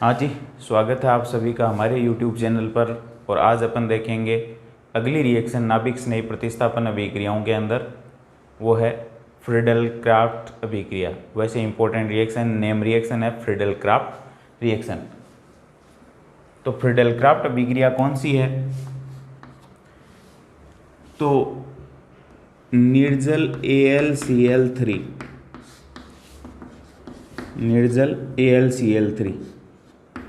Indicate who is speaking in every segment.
Speaker 1: हाँ जी, स्वागत है आप सभी का हमारे YouTube चैनल पर। और आज अपन देखेंगे अगली रिएक्शन नाभिक स्नेही प्रतिस्थापन अभिक्रियाओं के अंदर, वो है फ्रीडल क्राफ्ट अभिक्रिया। वैसे इंपॉर्टेंट रिएक्शन नेम रिएक्शन है फ्रीडल क्राफ्ट रिएक्शन। तो फ्रीडल क्राफ्ट अभिक्रिया कौन सी है? तो निर्जल AlCl3, निर्जल AlCl3,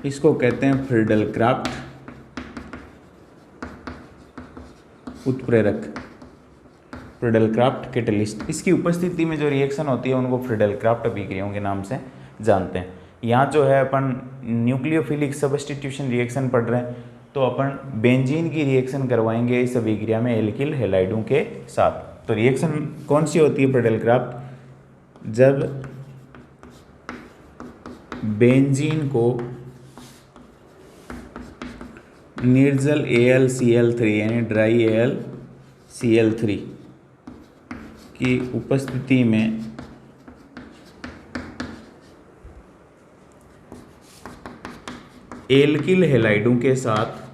Speaker 1: इसको कहते हैं फ्रीडल क्राफ्ट उत्प्रेरक, फ्रीडल क्राफ्ट कैटलिस्ट। इसकी उपस्थिति में जो रिएक्शन होती है उनको फ्रीडल क्राफ्ट अभिक्रियाओं के नाम से जानते हैं। यहाँ जो है अपन न्यूक्लियोफिलिक सब्स्टिट्यूशन रिएक्शन पढ़ रहे हैं, तो अपन बेंजीन की रिएक्शन करवाएंगे इस अभिक्रिया में एल्किल हैलाइडों के साथ। तो रिएक्शन कौन सी होती है फ्रीडल क्राफ्ट? जब बेंजीन को निर्जल AlCl3 यानी ड्राई AlCl3 की उपस्थिति में एल्किल हैलाइडों के साथ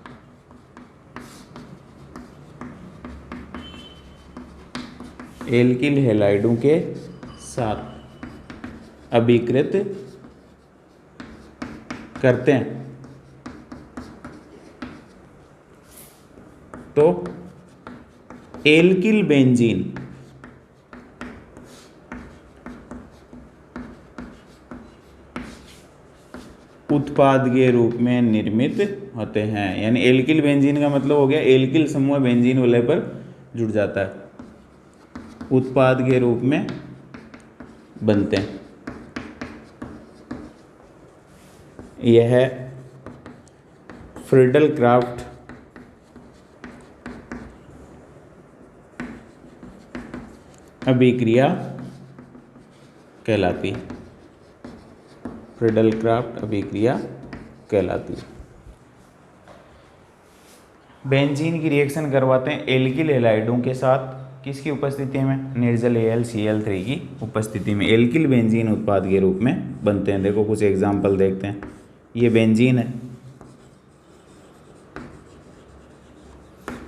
Speaker 1: अभिकृत करते हैं, तो एल्किल बेंजीन उत्पाद के रूप में निर्मित होते हैं। यानी एल्किल बेंजीन का मतलब हो गया एल्किल समूह बेंजीन वाले पर जुड़ जाता है, उत्पाद के रूप में बनते हैं। यह फ्रीडल क्राफ्ट अभिक्रिया कहलाती है, फ्रीडल क्राफ्ट अभिक्रिया कहलाती है। बेंजीन की रिएक्शन करवाते हैं एल्किल हैलाइडों के साथ, किसकी उपस्थिति में? निर्जल AlCl3 की उपस्थिति में एल्किल बेंजीन उत्पाद के रूप में बनते हैं। देखो कुछ एग्जाम्पल देखते हैं। ये बेंजीन है,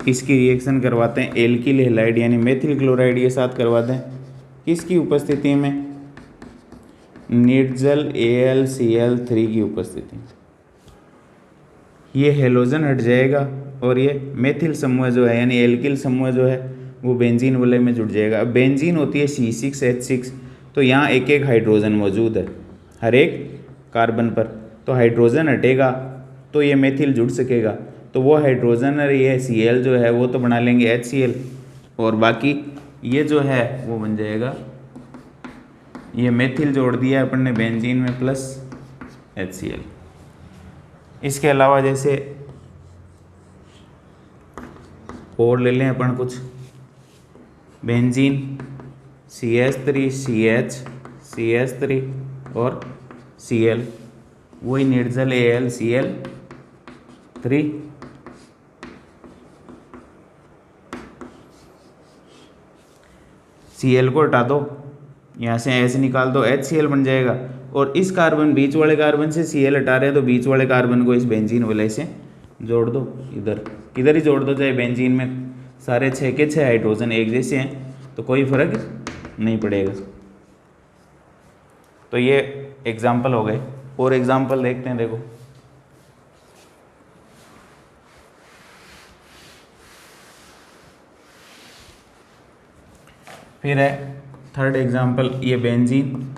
Speaker 1: इसकी रिएक्शन करवाते हैं एल्किल हैलाइड यानी मेथिल क्लोराइड के साथ करवाते हैं, किसकी उपस्थिति में? निर्जल AlCl3 की उपस्थिति। ये हेलोजन हट जाएगा और ये मेथिल समूह जो है यानी एल्किल समूह जो है वो बेंजीन वाले में जुड़ जाएगा। अब बेंजीन होती है C6H6, तो यहाँ एक एक हाइड्रोजन मौजूद है हर एक कार्बन पर, तो हाइड्रोजन हटेगा तो ये मेथिल जुड़ सकेगा, तो वो हाइड्रोजन और ये Cl जो है वो तो बना लेंगे HCl, और बाकी ये जो है वो बन जाएगा, ये मेथिल जोड़ दिया अपन ने बेंजीन में प्लस HCl। इसके अलावा जैसे और ले लें अपन कुछ, बेंजीन CH3 CH CH3 और Cl, वही निर्जल AlCl3। Cl को हटा दो, यहाँ से H निकाल दो, HCl बन जाएगा। और इस कार्बन बीच वाले कार्बन से Cl हटा रहे हैं, तो बीच वाले कार्बन को इस बेंजीन वाले से जोड़ दो, इधर ही जोड़ दो। चाहे बेंजीन में सारे 6 के 6 हाइड्रोजन एक जैसे हैं तो कोई फर्क नहीं पड़ेगा। तो ये एग्जाम्पल हो गए, और एग्जाम्पल देखते हैं। देखो फिर है थर्ड एग्जाम्पल, ये बेंजीन,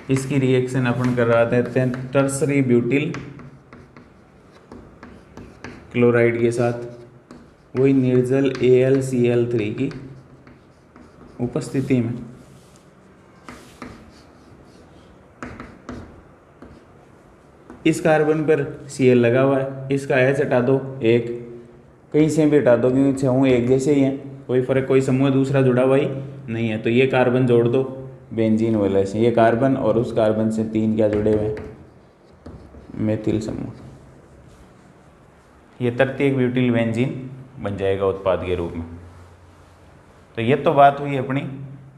Speaker 1: इसकी रिएक्शन अपन करवा देते हैं टर्सरी ब्यूटिल क्लोराइड के साथ, वही निर्जल AlCl3 की उपस्थिति में। इस कार्बन पर Cl लगा हुआ है, इसका H हटा दो, एक कहीं से भी हटा दो क्योंकि छह एक जैसे ही हैं, कोई फर्क, कोई समूह दूसरा जुड़ा हुआ ही नहीं है। तो ये कार्बन जोड़ दो बेंजीन वाले से, ये कार्बन और उस कार्बन से 3 क्या जुड़े हुए हैं? मेथिल समूह। ये तृतीयक ब्यूटिल बेंजीन बन जाएगा उत्पाद के रूप में। तो ये तो बात हुई अपनी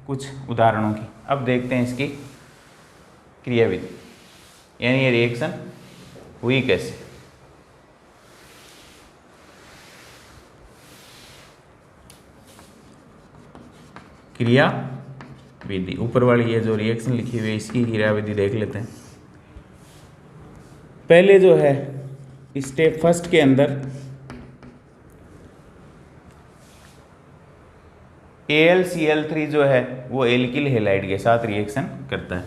Speaker 1: कुछ उदाहरणों की। अब देखते हैं इसकी क्रियाविधि, यानी ये रिएक्शन हुई कैसे? क्रिया विधि, ऊपर वाली ये जो रिएक्शन लिखी हुई है इसकी क्रिया विधि देख लेते हैं। पहले जो है स्टेप फर्स्ट के अंदर AlCl3 जो है वो एल्किल हैलाइड के साथ रिएक्शन करता है।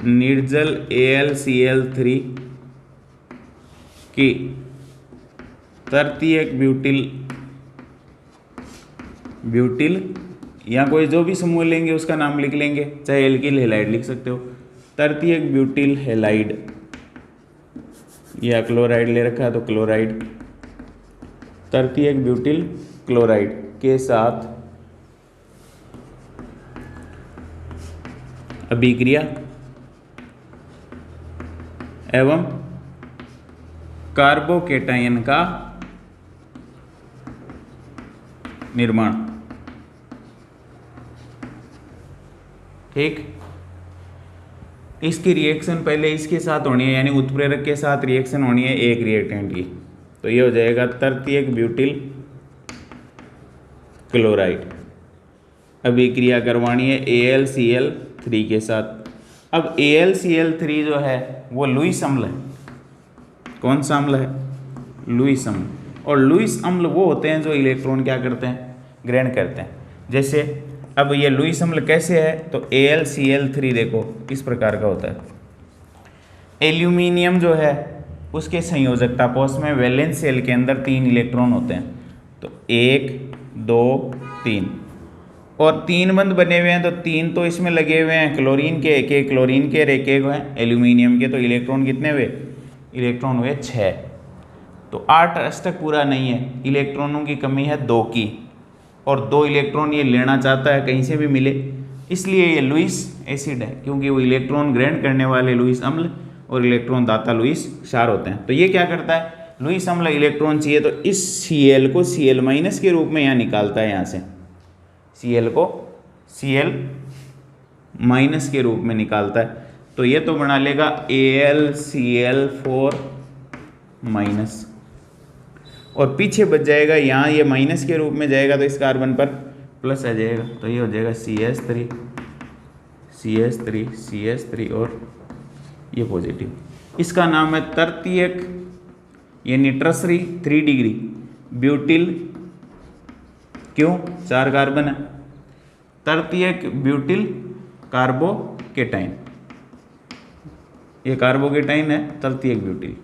Speaker 1: निर्जल AlCl3 की तृतीयक ब्यूटिल या कोई जो भी समूह लेंगे उसका नाम लिख लेंगे, चाहे एल्किल हैलाइड लिख सकते हो। तृतीयक ब्यूटिल हैलाइड या क्लोराइड ले रखा है तो क्लोराइड, तृतीयक ब्यूटिल क्लोराइड के साथ अभिक्रिया एवं कार्बोकेटायन का निर्माण। ठीक, इसकी रिएक्शन पहले इसके साथ होनी है, यानी उत्प्रेरक के साथ रिएक्शन होनी है एक रिएक्टेंट की, तो ये हो जाएगा तृतीयक ब्यूटिल क्लोराइड। अभिक्रिया करवानी है AlCl3 के साथ। अब AlCl3 जो है वो लुईस अम्ल है। कौन सा अम्ल है? लुईस अम्ल। और लुईस अम्ल वो होते हैं जो इलेक्ट्रॉन क्या करते हैं? ग्रहण करते हैं। जैसे अब ये लुईस अम्ल कैसे है, तो AlCl3 देखो किस प्रकार का होता है। एल्यूमिनियम जो है उसके संयोजकता कोष में वैलेंस शेल के अंदर 3 इलेक्ट्रॉन होते हैं, तो 1 2 3, और 3 बंद बने हुए हैं, तो 3 तो इसमें लगे हुए हैं क्लोरीन के, एक क्लोरीन के, एक हैं एल्यूमिनियम के, तो इलेक्ट्रॉन कितने हुए? इलेक्ट्रॉन हुए 6। तो 8 अष्टक पूरा नहीं है, इलेक्ट्रॉनों की कमी है 2 की, और 2 इलेक्ट्रॉन ये लेना चाहता है कहीं से भी मिले, इसलिए ये लुईस एसिड है, क्योंकि वो इलेक्ट्रॉन ग्रहण करने वाले लुईस अम्ल और इलेक्ट्रॉन दाता लुईस क्षार होते हैं। तो ये क्या करता है, लुईस अम्ल इलेक्ट्रॉन चाहिए तो इस Cl को Cl- के रूप में यहाँ निकालता है, यहाँ से Cl को Cl- के रूप में निकालता है, तो ये तो बना लेगा AlCl4-, और पीछे बच जाएगा यहाँ ये माइनस के रूप में जाएगा तो इस कार्बन पर प्लस आ जाएगा, तो ये हो जाएगा CH3 CH3 CH3 और ये पॉजिटिव। इसका नाम है तृतीयक यानी टर्सरी 3 डिग्री ब्यूटिल। क्यों? 4 कार्बन है, तृतीयक ब्यूटिल कार्बोकेटाइन, ये कार्बोकेटाइन है तृतीयक ब्यूटिल,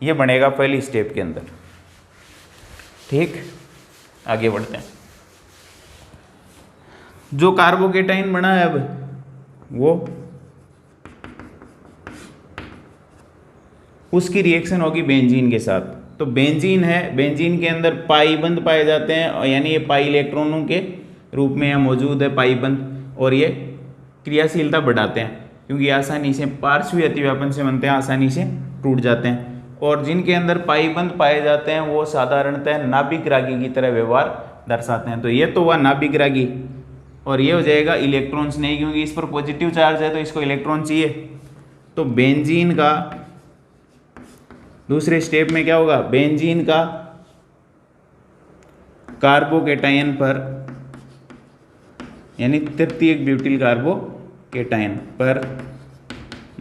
Speaker 1: ये बनेगा पहली स्टेप के अंदर। ठीक, आगे बढ़ते हैं। जो कार्बोकेटाइन बना है अब वो उसकी रिएक्शन होगी बेंजीन के साथ। तो बेंजीन है, बेंजीन के अंदर पाई बंध पाए जाते हैं, यानी ये पाई इलेक्ट्रॉनों के रूप में यहाँ मौजूद है पाई बंध, और ये क्रियाशीलता बढ़ाते हैं क्योंकि आसानी से पार्श्वीय अतिव्यापन से बनते हैं, आसानी से टूट जाते हैं। और जिनके अंदर पाई बंध पाए जाते हैं वो साधारणतः नाभिक रागी की तरह व्यवहार दर्शाते हैं। तो ये तो हुआ नाभिक रागी, और ये हो जाएगा इलेक्ट्रॉन्स नहीं, क्योंकि इस पर पॉजिटिव चार्ज है तो इसको इलेक्ट्रॉन चाहिए। तो बेंजीन का दूसरे स्टेप में क्या होगा, बेंजीन का कार्बोकेटायन पर यानी तृतीयक ब्यूटिल कार्बोकेटायन पर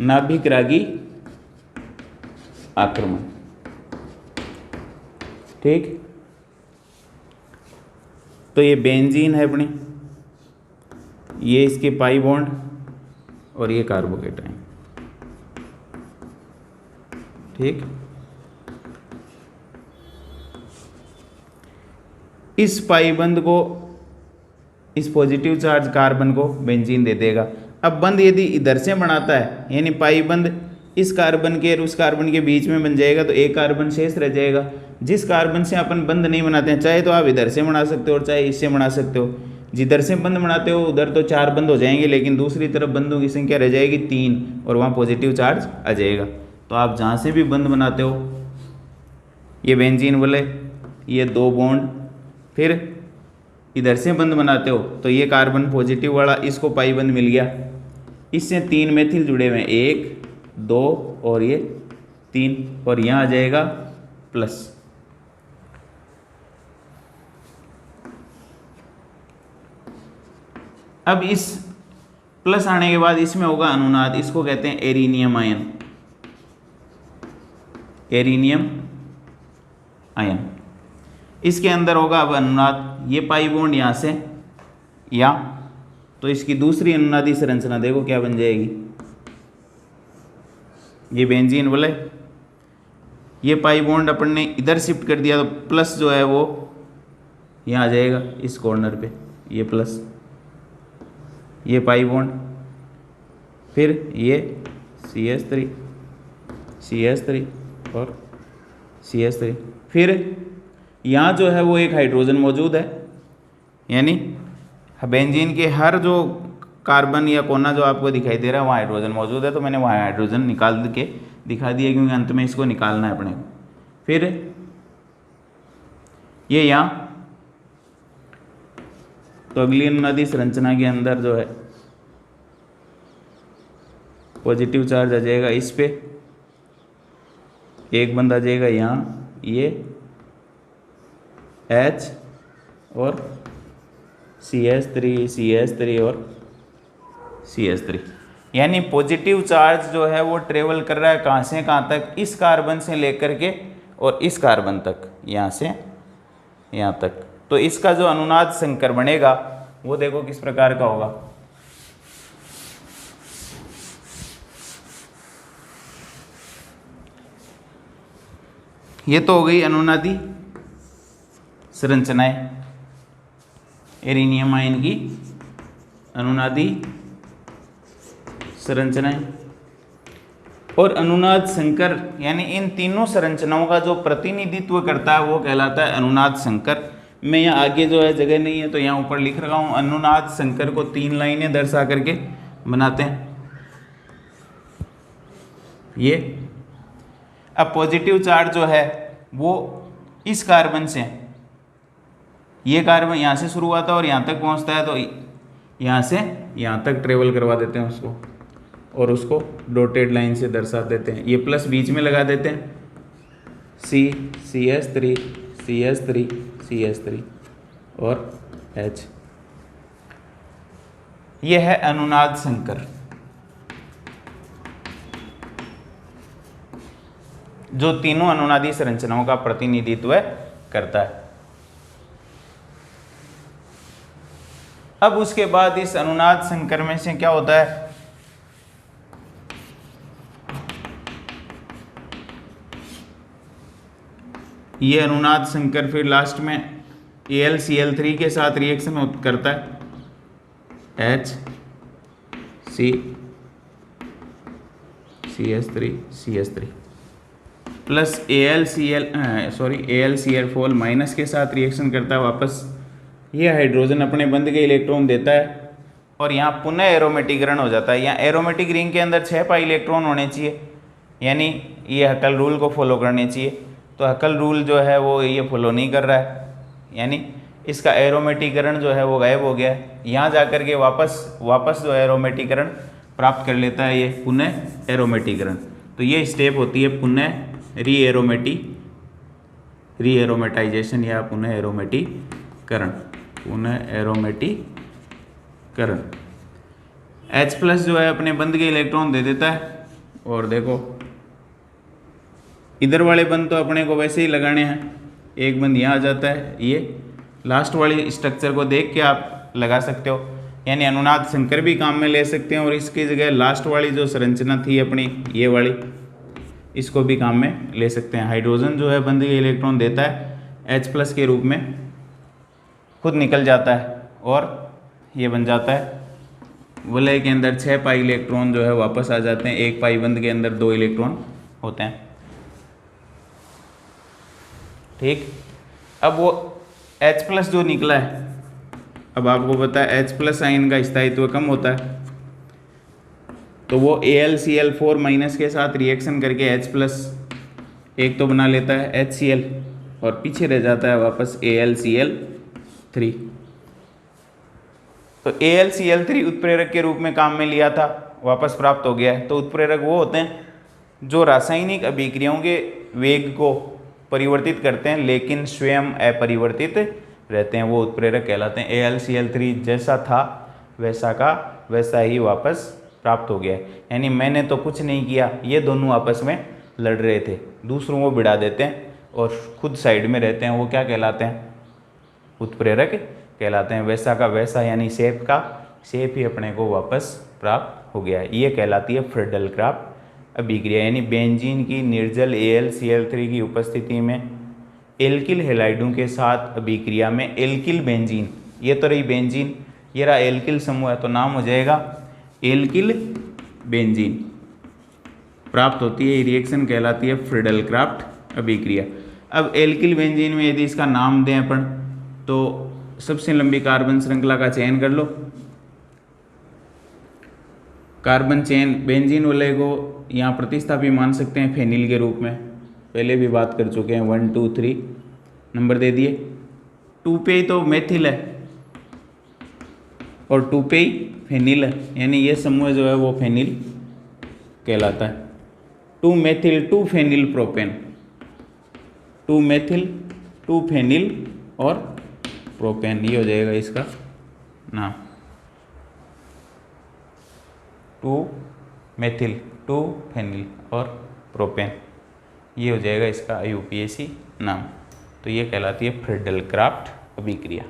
Speaker 1: नाभिक रागी आक्रमण। ठीक, तो ये बेंजीन है अपनी, ये इसके पाई बॉन्ड और ये कार्बोकेटायन। ठीक, इस पाई बंध को, इस पॉजिटिव चार्ज कार्बन को बेंजीन दे देगा। अब बंध यदि इधर से बनाता है, यानी पाई बंध इस कार्बन के और उस कार्बन के बीच में बन जाएगा, तो एक कार्बन शेष रह जाएगा। जिस कार्बन से अपन बंध नहीं बनाते हैं, चाहे तो आप इधर से बना सकते हो और चाहे इससे बना सकते हो। जिधर से बंध बनाते हो उधर तो 4 बंद हो जाएंगे, लेकिन दूसरी तरफ बंधों की संख्या रह जाएगी 3, और वहाँ पॉजिटिव चार्ज आ जाएगा। तो आप जहाँ से भी बंध बनाते हो, ये बेंजीन बोले, ये 2 बॉन्ड, फिर इधर से बंध बनाते हो तो ये कार्बन पॉजिटिव वाला, इसको पाई बंध मिल गया, इससे 3 मेथिल जुड़े हुए हैं, 1 2 और ये 3 और यहाँ आ जाएगा प्लस। अब इस प्लस आने के बाद इसमें होगा अनुनाद, इसको कहते हैं एरिनियम आयन, एरिनियम आयन। इसके अंदर होगा अब अनुनाद, ये पाई बॉन्ड यहाँ से या, तो इसकी दूसरी अनुनादी संरचना देखो क्या बन जाएगी, ये बेंजीन बोले, ये पाई बॉन्ड अपन ने इधर शिफ्ट कर दिया तो प्लस जो है वो यहाँ आ जाएगा इस कॉर्नर पे, ये प्लस, ये पाई बॉन्ड, फिर ये CH3 CH3 और CH3, फिर यहाँ जो है वो एक हाइड्रोजन मौजूद है, यानी बेंजीन के हर जो कार्बन या कोना जो आपको दिखाई दे रहा है वहाँ हाइड्रोजन मौजूद है, तो मैंने वहाँ हाइड्रोजन निकाल के दिखा दिया क्योंकि अंत में इसको निकालना है अपने को। फिर ये यहाँ, तो अगली अनुनादी संरचना के अंदर जो है पॉजिटिव चार्ज आ जाएगा इस पे, एक बंद आ जाएगा यहाँ, ये H और CH3 और CH3, यानी पॉजिटिव चार्ज जो है वो ट्रेवल कर रहा है कहाँ से कहाँ तक, इस कार्बन से लेकर के और इस कार्बन तक, यहाँ से यहाँ तक। तो इसका जो अनुनाद संकर बनेगा वो देखो किस प्रकार का होगा। ये तो हो गई अनुनादी संरचनाएं, एरिनियम आयन की अनुनादी संरचनाएं। और अनुनाद संकर यानी इन तीनों संरचनाओं का जो प्रतिनिधित्व करता है वो कहलाता है अनुनाद संकर। मैं यहाँ आगे जो है जगह नहीं है तो यहाँ ऊपर लिख रहा हूँ, अनुनाद संकर को 3 लाइनें दर्शा करके बनाते हैं ये। अब पॉजिटिव चार्ज जो है वो इस कार्बन से, ये कार्बन यहाँ से शुरू हुआ था और यहाँ तक पहुँचता है, तो यहाँ से यहाँ तक ट्रेवल करवा देते हैं उसको और उसको डॉटेड लाइन से दर्शा देते हैं। ये प्लस बीच में लगा देते हैं, CH3 CH3 और H। ये है अनुनाद संकर, जो तीनों अनुनादी संरचनाओं का प्रतिनिधित्व करता है। अब उसके बाद इस अनुनाद संकर में से क्या होता है, ये अनुनाद संकर फिर लास्ट में AlCl3 के साथ रिएक्शन करता है, CH3 प्लस AlCl4 माइनस के साथ रिएक्शन करता है वापस, ये हाइड्रोजन अपने बंद के इलेक्ट्रॉन देता है और यहाँ पुनः एरोमेटिकरण हो जाता है। यहाँ एरोमेटिक रिंग के अंदर 6 पाई इलेक्ट्रॉन होने चाहिए, यानी ये हकल रूल को फॉलो करने चाहिए, तो हकल रूल जो है वो ये फॉलो नहीं कर रहा है, यानी इसका एरोमेटिकरण जो है वो गायब हो गया है। यहाँ जाकर के वापस जो एरोमेटिकरण प्राप्त कर लेता है ये पुनः एरोमेटिकरण। तो ये स्टेप होती है पुनः रीएरोमेटाइजेशन या पुनः एरोमेटिकरण। H प्लस जो है अपने बंद के इलेक्ट्रॉन दे देता है और देखो इधर वाले बंद तो अपने को वैसे ही लगाने हैं, एक बंद यहाँ आ जाता है, ये लास्ट वाली स्ट्रक्चर को देख के आप लगा सकते हो, यानी अनुनाद संकर भी काम में ले सकते हैं और इसकी जगह लास्ट वाली जो संरचना थी अपनी ये वाली, इसको भी काम में ले सकते हैं। हाइड्रोजन जो है बंद के इलेक्ट्रॉन देता है H प्लस के रूप में, खुद निकल जाता है और ये बन जाता है वलय के अंदर 6 पाई इलेक्ट्रॉन जो है वापस आ जाते हैं, 1 पाई बंद के अंदर 2 इलेक्ट्रॉन होते हैं। ठीक, अब वो H प्लस जो निकला है, अब आपको पता है H प्लस आयन का स्थायित्व कम होता है, तो वो AlCl4 माइनस के साथ रिएक्शन करके H प्लस एक तो बना लेता है HCl और पीछे रह जाता है वापस AlCl3। तो AlCl3 उत्प्रेरक के रूप में काम में लिया था, वापस प्राप्त हो गया है। तो उत्प्रेरक वो होते हैं जो रासायनिक अभिक्रियाओं के वेग को परिवर्तित करते हैं लेकिन स्वयं अपरिवर्तित रहते हैं, वो उत्प्रेरक कहलाते हैं। AlCl3 जैसा था वैसा का वैसा ही वापस प्राप्त हो गया है, यानी मैंने तो कुछ नहीं किया, ये दोनों आपस में लड़ रहे थे, दूसरों को भिड़ा देते हैं और खुद साइड में रहते हैं, वो क्या कहलाते हैं? उत्प्रेरक कहलाते हैं। वैसा का वैसा यानी शेप का शेप ही अपने को वापस प्राप्त हो गया है, ये कहलाती है फ्रेडल क्राफ्ट अभिक्रिया। यानी बेंजीन की निर्जल AlCl3 की उपस्थिति में एल्किल हैलाइडों के साथ अभिक्रिया में एल्किल बेंजीन, ये तो रही बेंजीन, ये रहा एल्किल समूह है, तो नाम हो जाएगा एल्किल बेंजीन प्राप्त होती है। ये रिएक्शन कहलाती है फ्रेडल क्राफ्ट अभिक्रिया। अब एल्किल बेंजीन में यदि इसका नाम दें अपन तो सबसे लंबी कार्बन श्रृंखला का चयन कर लो। कार्बन चेन बेंजीन वाले को यहाँ प्रतिस्थापी मान सकते हैं फेनिल के रूप में, पहले भी बात कर चुके हैं। 1 2 3 नंबर दे दिए। 2 पे तो मेथिल है और 2 पे फेनिल है, यानी ये समूह जो है वो फेनिल कहलाता है। 2 methyl 2 phenyl propane, 2 methyl 2 phenyl और प्रोपेन, ये हो जाएगा इसका नाम। 2 मेथिल 2 फेनिल और प्रोपेन, ये हो जाएगा इसका IUPAC नाम। तो ये कहलाती है फ्रेडल क्राफ्ट अभिक्रिया।